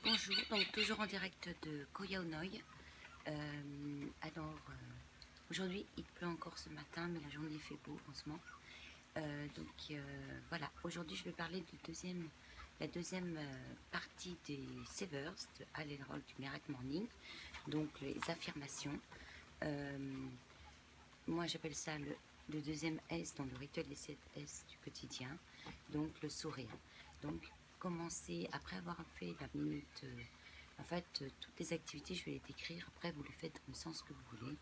Bonjour, donc toujours en direct de Koh Yao Noi. Aujourd'hui il pleut encore ce matin, mais la journée fait beau heureusement. Voilà, aujourd'hui je vais parler la deuxième partie des Savers de Hallel du Miracle Morning, donc les affirmations. Moi j'appelle ça le deuxième S dans le rituel des 7 S du quotidien, donc le sourire. Donc commencez, après avoir fait la minute, toutes les activités je vais les décrire, après vous les faites dans le sens que vous voulez.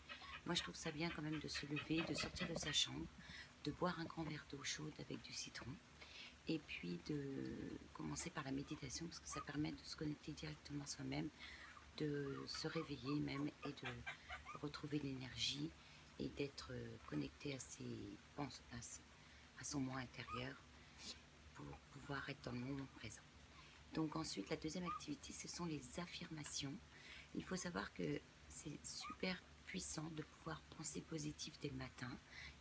Moi je trouve ça bien quand même de se lever, de sortir de sa chambre, de boire un grand verre d'eau chaude avec du citron, et puis de commencer par la méditation, parce que ça permet de se connecter directement à soi-même, de se réveiller même, et de retrouver l'énergie, et d'être connecté à son moi intérieur pour pouvoir être dans le moment présent. Donc ensuite, la deuxième activité, ce sont les affirmations. Il faut savoir que c'est super puissant de pouvoir penser positif dès le matin,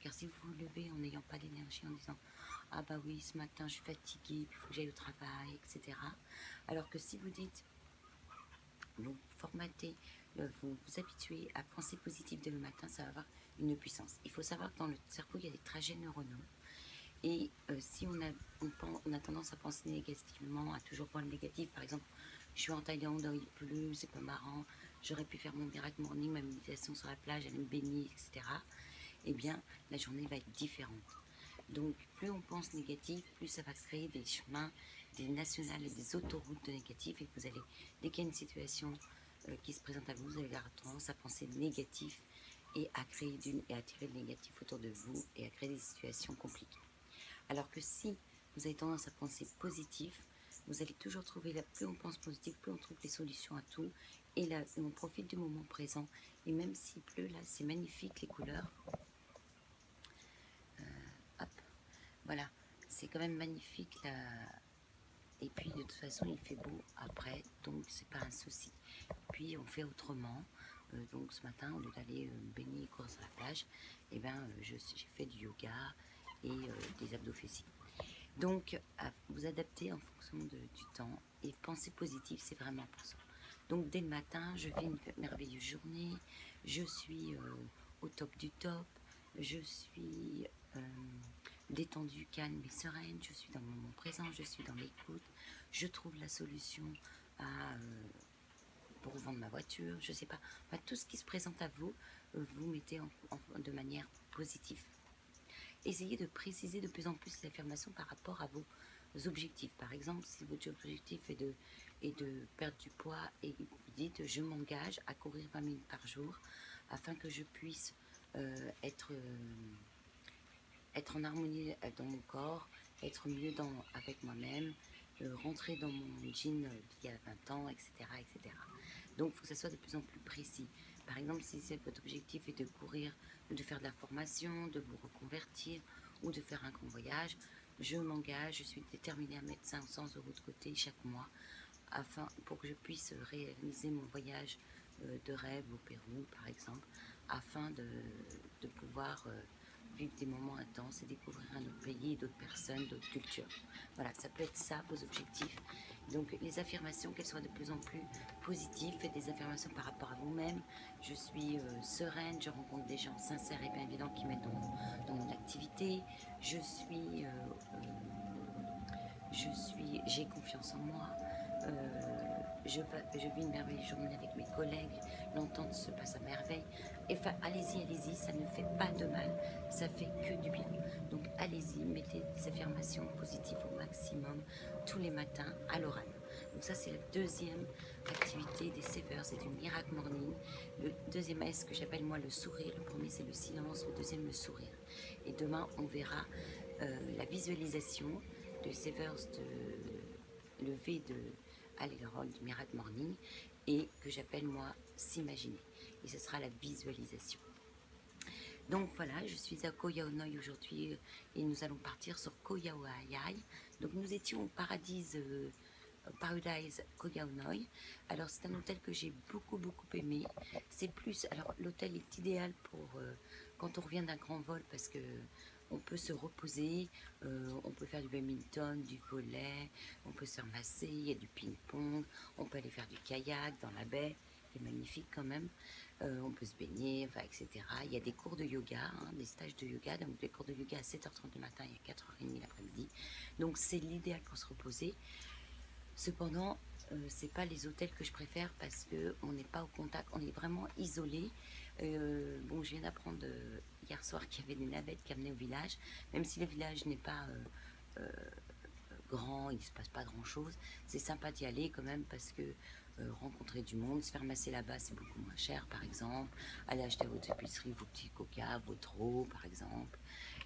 car si vous vous levez en n'ayant pas d'énergie, en disant « Ah bah oui, ce matin je suis fatiguée, il faut que j'aille au travail, etc. » Alors que si vous dites, vous formatez, vous vous habituez à penser positif dès le matin, ça va avoir une puissance. Il faut savoir que dans le cerveau, il y a des trajets neuronaux. Et si on a tendance à penser négativement, à toujours voir le négatif, par exemple, je suis en Thaïlande, il pleut, c'est pas marrant, j'aurais pu faire mon miracle morning, ma méditation sur la plage, aller me baigner, etc. Eh bien, la journée va être différente. Donc, plus on pense négatif, plus ça va créer des chemins, des nationales et des autoroutes de négatif. Et vous allez, dès qu'il y a une situation qui se présente à vous, vous allez avoir tendance à penser négatif et à attirer le négatif autour de vous et à créer des situations compliquées. Alors que si vous avez tendance à penser positif, vous allez toujours trouver, plus on pense positif, plus on trouve des solutions à tout. Et là, on profite du moment présent. Et même s'il pleut, là, c'est magnifique les couleurs. Hop, voilà, c'est quand même magnifique là. Et puis de toute façon, il fait beau après, donc c'est pas un souci. Puis on fait autrement. Donc ce matin, au lieu d'aller me baigner et courir sur la plage, eh ben, j'ai fait du yoga et des abdos fessiers. Donc, vous adaptez en fonction du temps, et penser positif, c'est vraiment important. Donc, dès le matin, je vis une merveilleuse journée, je suis au top du top, je suis détendue, calme et sereine, je suis dans le moment présent, je suis dans l'écoute, je trouve la solution pour vendre ma voiture, je sais pas. Enfin, tout ce qui se présente à vous, vous mettez de manière positive. Essayez de préciser de plus en plus les affirmations par rapport à vos objectifs. Par exemple, si votre objectif est de perdre du poids et vous dites « je m'engage à courir 20 minutes par jour afin que je puisse être en harmonie dans mon corps, être mieux avec moi-même, rentrer dans mon jean d'il y a 20 ans, etc. etc. » Donc, il faut que ça soit de plus en plus précis. Par exemple, si votre objectif est de courir, de faire de la formation, de vous reconvertir ou de faire un grand voyage, je m'engage, je suis déterminée à mettre 500 € de côté chaque mois pour que je puisse réaliser mon voyage de rêve au Pérou, par exemple, afin de pouvoir vivre des moments intenses et découvrir un autre pays, d'autres personnes, d'autres cultures. Voilà, ça peut être ça, vos objectifs. Donc, les affirmations, qu'elles soient de plus en plus positives, faites des affirmations par rapport à vous-même. Je suis sereine, je rencontre des gens sincères et bienveillants qui m'aident dans mon activité. J'ai confiance en moi. Je vis une merveilleuse journée avec mes collègues, l'entente se passe à merveille. Enfin, allez-y, ça ne fait pas de mal, ça fait que du bien. Donc allez-y, mettez des affirmations positives au maximum tous les matins à l'oral. Donc ça, c'est la deuxième activité des Savers et du Miracle Morning. Le deuxième est ce que j'appelle moi le sourire. Le premier, c'est le silence, le deuxième, le sourire. Et demain, on verra la visualisation de Savers de lever de Hallel du Miracle Morning, et que j'appelle moi s'imaginer. Et ce sera la visualisation. Donc voilà, je suis à Koh Yao Noi aujourd'hui et nous allons partir sur Koh Yao Ai. Donc nous étions au Paradise Koh Yao Noi. Alors c'est un hôtel que j'ai beaucoup aimé. C'est plus, alors l'hôtel est idéal pour quand on revient d'un grand vol, parce que on peut se reposer, on peut faire du badminton, du volley, on peut se faire masser, il y a du ping-pong, on peut aller faire du kayak dans la baie, qui est magnifique quand même, on peut se baigner, enfin, etc. Il y a des cours de yoga, hein, des stages de yoga, donc des cours de yoga à 7h30 du matin et à 4h30 l'après-midi. Donc c'est l'idéal pour se reposer. Cependant, c'est pas les hôtels que je préfère parce que on n'est pas au contact, on est vraiment isolé. Bon, je viens d'apprendre hier soir qu'il y avait des navettes qui amenaient au village, même si le village n'est pas grand, il se passe pas grand chose. C'est sympa d'y aller quand même parce que rencontrer du monde, se faire masser là-bas, c'est beaucoup moins cher par exemple. Aller acheter à votre épicerie vos petits coca, votre eau par exemple.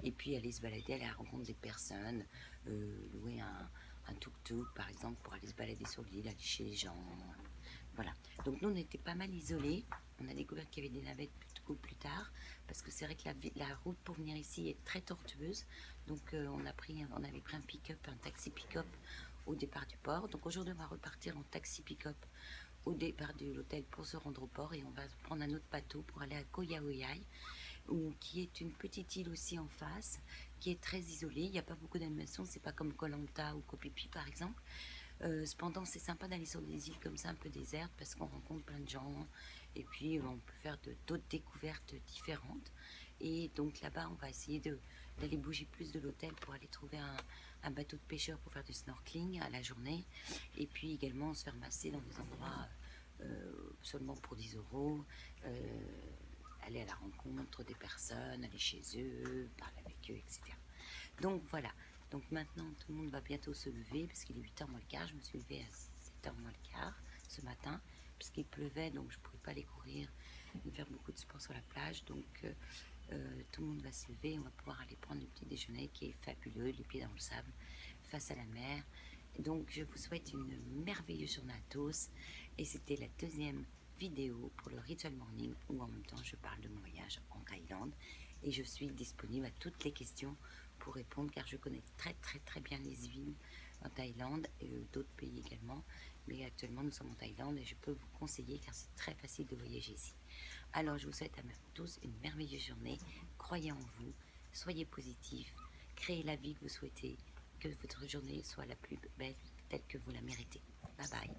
Et puis aller se balader, aller à la rencontre des personnes, louer un tuk-tuk par exemple pour aller se balader sur l'île, aller chez les gens. Voilà. Donc nous on était pas mal isolés. On a découvert qu'il y avait des navettes plus tard parce que c'est vrai que la route pour venir ici est très tortueuse. Donc on avait pris un pick-up, un taxi pick-up au départ du port. Donc aujourd'hui on va repartir en taxi pick-up au départ de l'hôtel pour se rendre au port et on va prendre un autre bateau pour aller à Koyaoyai, qui est une petite île aussi en face, qui est très isolée. Il n'y a pas beaucoup d'animation, c'est pas comme Koh Lanta ou Koh Phi Phi par exemple. Cependant, c'est sympa d'aller sur des îles comme ça, un peu désertes, parce qu'on rencontre plein de gens, et puis on peut faire d'autres découvertes différentes. Et donc là-bas, on va essayer d'aller bouger plus de l'hôtel pour aller trouver un bateau de pêcheur pour faire du snorkeling à la journée, et puis également se faire masser dans des endroits seulement pour 10 euros, aller à la rencontre des personnes, aller chez eux, parler avec eux, etc. Donc voilà, donc maintenant tout le monde va bientôt se lever parce qu'il est 8h moins le quart. Je me suis levée à 7h moins le quart ce matin puisqu'il pleuvait, donc je ne pouvais pas aller courir ni faire beaucoup de sport sur la plage. Donc tout le monde va se lever, on va pouvoir aller prendre le petit déjeuner qui est fabuleux, les pieds dans le sable, face à la mer. Donc je vous souhaite une merveilleuse journée à tous et c'était la deuxième vidéo pour le Ritual Morning où en même temps je parle de mon voyage en Thaïlande et je suis disponible à toutes les questions pour répondre car je connais très bien les villes en Thaïlande et d'autres pays également, mais actuellement nous sommes en Thaïlande et je peux vous conseiller car c'est très facile de voyager ici. Alors je vous souhaite à tous une merveilleuse journée, croyez en vous, soyez positifs, créez la vie que vous souhaitez, que votre journée soit la plus belle telle que vous la méritez. Bye bye.